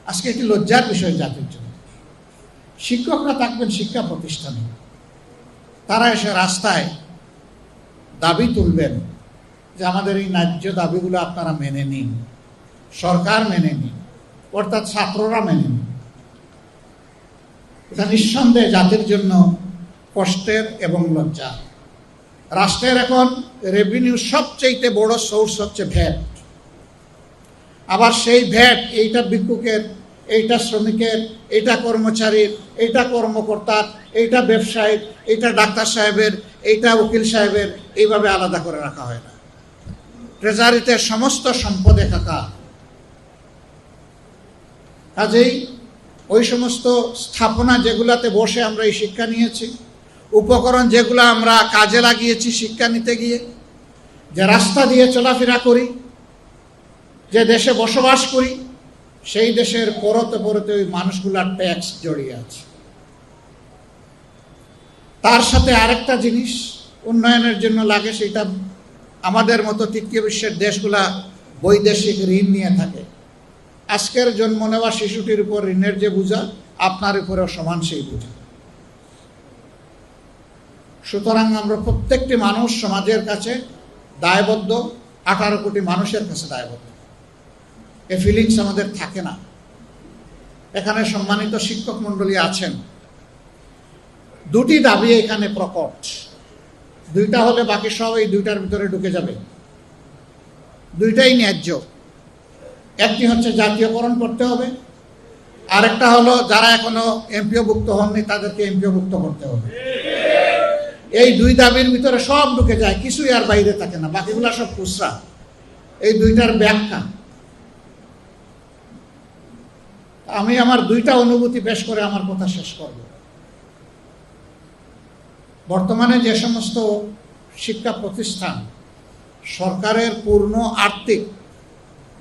আজকে একটি লজ্জার বিষয় জাতির জন্য। শিক্ষকরা থাকবেন শিক্ষা প্রতিষ্ঠানে, তারা এসে রাস্তায় দাবি তুলবেন যে আমাদের এই ন্যায্য দাবিগুলো আপনারা মেনে নিন, সরকার মেনে নিন, অর্থাৎ ছাত্ররা মেনে নিন। এটা নিঃসন্দেহে জাতির জন্য কষ্টের এবং লজ্জা। রাষ্ট্রের এখন রেভিনিউ সবচেয়ে বড় সোর্স হচ্ছে ভ্যাট। আবার সেই ভ্যাট এইটা ভিক্ষুকের, এইটা শ্রমিকের, এইটা কর্মচারীর, এইটা কর্মকর্তার, এইটা ব্যবসায়ীর, এইটা ডাক্তার সাহেবের, এইটা উকিল সাহেবের, এইভাবে আলাদা করে রাখা হয় না। ট্রেজারিতে সমস্ত সম্পদ একাকার। কাজেই ওই সমস্ত স্থাপনা যেগুলাতে বসে আমরা এই শিক্ষা নিয়েছি, উপকরণ যেগুলো আমরা কাজে লাগিয়েছি শিক্ষা নিতে গিয়ে, যে রাস্তা দিয়ে চলাফেরা করি, যে দেশে বসবাস করি, সেই দেশের পরতে পরতে ওই মানুষগুলার ট্যাক্স জড়িয়ে আছে। তার সাথে আরেকটা জিনিস উন্নয়নের জন্য লাগে, সেটা আমাদের মতো তৃতীয় বিশ্বের দেশগুলা বৈদেশিক ঋণ নিয়ে থাকে। আজকের জন্ম নেওয়া শিশুটির উপর ঋণের যে বোঝা, আপনার উপরেও সমান সেই বোঝা। সুতরাং আমরা প্রত্যেকটি মানুষ সমাজের কাছে দায়বদ্ধ, 18 কোটি মানুষের কাছে দায়বদ্ধ। এই ফিলিংস আমাদের থাকে না। এখানে সম্মানিত শিক্ষক মণ্ডলী আছেন, দুটি দাবি এখানে প্রকট। দুইটা হলে বাকি সব এই দুইটার ভিতরে ঢুকে যাবে। দুইটাই ন্যায্য। একটি হচ্ছে জাতীয়করণ করতে হবে, আরেকটা হলো যারা এখনো এমপিওভুক্ত হননি তাদেরকে এমপিওভুক্ত করতে হবে। এই দুই দাবির ভিতরে সব ঢুকে যায়, কিছুই আর বাইরে থাকে না, বাকিগুলা সব খুচরা। এই দুইটার ব্যাখ্যা আমি আমার দুইটা অনুভূতি পেশ করে আমার কথা শেষ করব। বর্তমানে যে সমস্ত শিক্ষা প্রতিষ্ঠান সরকারের পূর্ণ আর্থিক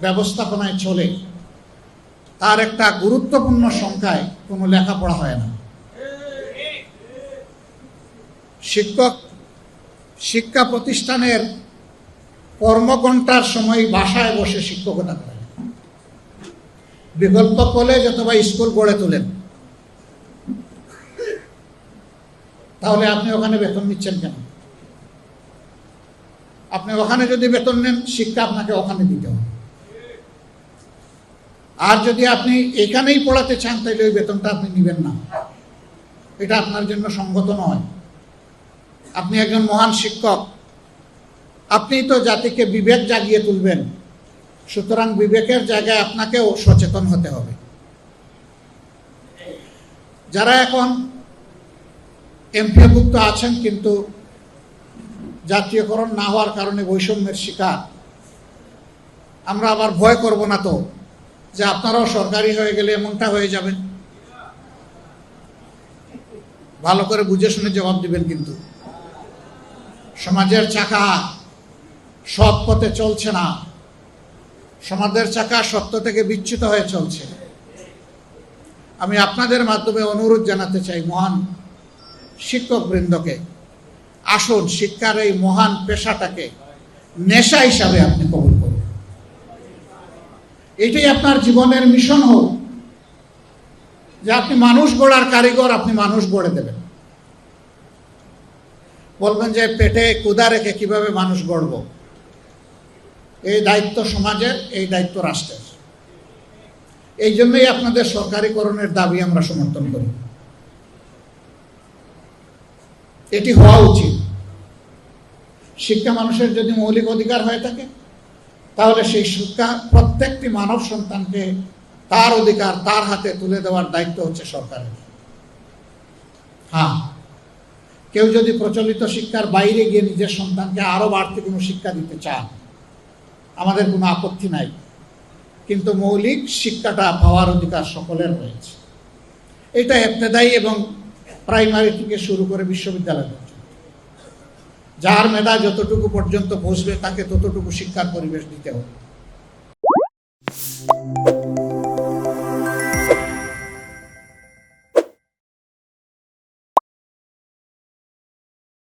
ব্যবস্থাপনায় চলে, তার একটা গুরুত্বপূর্ণ সংখ্যায় কোনো লেখাপড়া হয় না। শিক্ষা প্রতিষ্ঠানের কর্মঘণ্টার সময় বাসায় বসে শিক্ষকতা করেন, বিকল্প কলেজ অথবা স্কুল গড়ে তোলেন। তাহলে আপনি ওখানে বেতন নিচ্ছেন কেন? আপনি ওখানে যদি বেতন নেন, শিক্ষা আপনাকে ওখানে দিতে হবে। আর যদি আপনি এখানেই পড়াতে চান, তাহলে ওই বেতনটা আপনি নেবেন না। এটা আপনার জন্য সঙ্গত নয়। আপনি একজন মহান শিক্ষক, আপনি তো জাতিকে বিবেক জাগিয়ে তুলবেন। সুতরাং বিবেকের জায়গায় আপনাকেও সচেতন হতে হবে। যারা এখন এমপিওভুক্ত আছেন কিন্তু জাতীয়করণ না হওয়ার কারণে বৈষম্যের শিকার, আমরা আবার ভয় করব না তো যে আপনারাও সরকারি হয়ে গেলে এমনটা হয়ে যাবেন? ভালো করে বুঝে শুনে জবাব দিবেন। কিন্তু সমাজের চাকা সৎ পথে চলছে না, সমাজের চাকা সত্য থেকে বিচ্যুত হয়ে চলছে। আমি আপনাদের মাধ্যমে অনুরোধ জানাতে চাই মহান শিক্ষকবৃন্দকে, আসুন শিক্ষার এই মহান পেশাটাকে নেশা হিসাবে আপনি কবুল করুন। এটাই আপনার জীবনের মিশন হোক, যে আপনি মানুষ গড়ার কারিগর, আপনি মানুষ গড়ে দেবেন। বলবেন যে পেটে ক্ষুধা রেখে কিভাবে মানুষ গড়ব? এই দায়িত্ব সমাজের, এই দায়িত্ব রাষ্ট্রের। এই জন্যই আপনাদের সরকারিকরণের দাবি আমরা সমর্থন করি। এটি হওয়া উচিত। শিক্ষা মানুষের যদি মৌলিক অধিকার হয়ে থাকে, তাহলে সেই শিক্ষা প্রত্যেকটি মানব সন্তানকে তার অধিকার তার হাতে তুলে দেওয়ার দায়িত্ব হচ্ছে সরকারের। হ্যাঁ, কেউ যদি প্রচলিত শিক্ষার বাইরে গিয়ে নিজের সন্তানকে আরো বাড়তি কোনো শিক্ষা দিতে চান, আমাদের কোনো আপত্তি নাই। কিন্তু মৌলিক শিক্ষাটা পাওয়ার অধিকার সকলের রয়েছে। এটা ইবতেদায়ী এবং প্রাইমারি থেকে শুরু করে বিশ্ববিদ্যালয় পর্যন্ত। যার মেধা যতটুকু পর্যন্ত পৌঁছবে তাকে ততটুকু শিক্ষার পরিবেশ দিতে হবে।